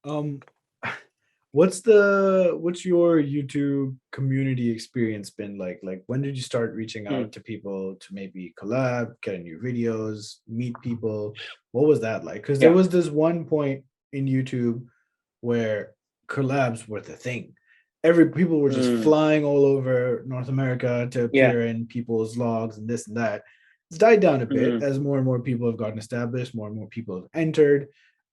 Um, what's your YouTube community experience been like? Like, when did you start reaching Mm, out to people to maybe collab, get new videos, meet people? What was that like? Because there yeah. was this one point in YouTube where collabs were the thing. Every people were just Mm, flying all over North America to yeah. appear in people's vlogs and this and that. It's died down a bit Mm, as more and more people have gotten established, more and more people have entered.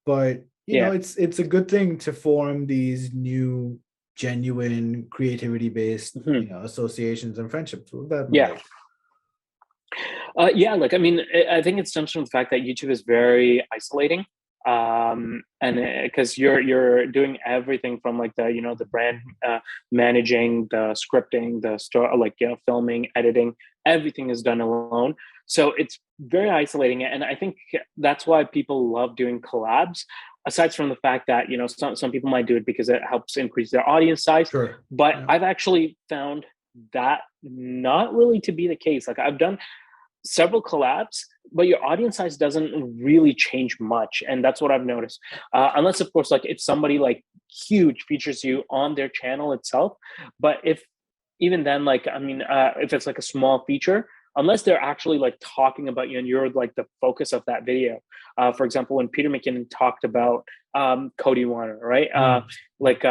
But yeah. it's a good thing to form these new, genuine, creativity based, Mhm. associations and friendships. What that been Yeah. like? Yeah, like, I mean, I think it stems from the fact that YouTube is very isolating. And because you're doing everything from like the brand managing, the scripting, the store, like, filming, editing, everything is done alone. So it's very isolating. And I think that's why people love doing collabs. Aside from the fact that, some people might do it because it helps increase their audience size. Sure. But Yeah. I've actually found that not really to be the case. Like, I've done several collabs, but your audience size doesn't really change much, and that's what I've noticed. Unless, of course, like if somebody like huge features you on their channel itself, but if even then, like, I mean, if it's like a small feature, unless they're actually like talking about you and you're like the focus of that video. For example, when Peter McKinnon talked about Cody Warner, right? Mm. Like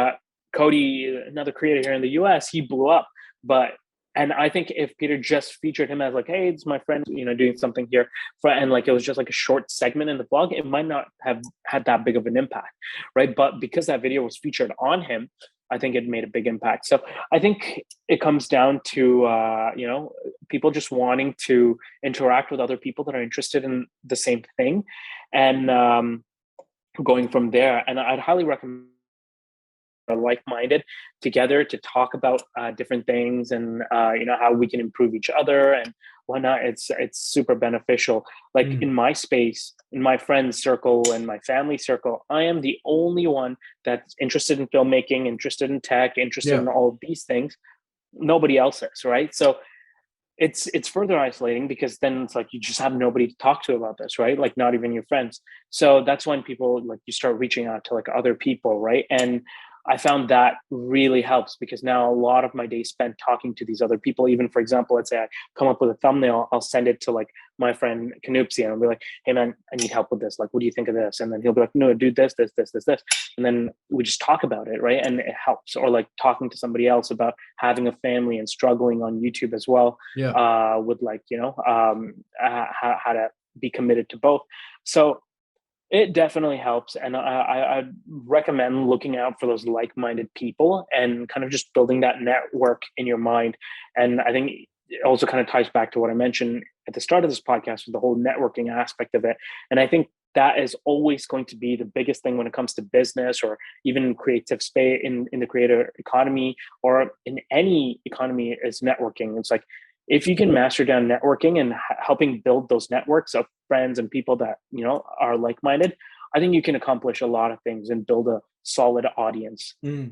Cody, another creator here in the US, he blew up, but and I think if Peter just featured him as like, hey, it's my friend, doing something here, and like it was just like a short segment in the vlog, it might not have had that big of an impact, right? But because that video was featured on him, I think it made a big impact. So I think it comes down to people just wanting to interact with other people that are interested in the same thing, and going from there. And I'd highly recommend are like-minded together to talk about different things, and how we can improve each other and whatnot. It's super beneficial. Like, Mm. in my space, in my friends circle and my family circle, I am the only one that's interested in filmmaking, interested in tech, interested Yeah. in all of these things. Nobody else is, right? So it's further isolating, because then it's like you just have nobody to talk to about this, right? Like, not even your friends. So that's when people, like, you start reaching out to like other people, right? And I found that really helps, because now a lot of my day spent talking to these other people. Even, for example, let's say I come up with a thumbnail, I'll send it to like my friend Canupsi, and I'll be like, hey man, I need help with this, like, what do you think of this? And then he'll be like, no, do this, and then we just talk about it, right? And it helps. Or like talking to somebody else about having a family and struggling on YouTube as well, Yeah. with like, how to be committed to both. So it definitely helps, and I recommend looking out for those like-minded people and kind of just building that network in your mind. And I think it also kind of ties back to what I mentioned at the start of this podcast, with the whole networking aspect of it. And I think that is always going to be the biggest thing when it comes to business, or even creative space, in the creator economy, or in any economy, is networking. It's like, if you can master down networking and helping build those networks of friends and people that are like-minded, I think you can accomplish a lot of things and build a solid audience. Mm.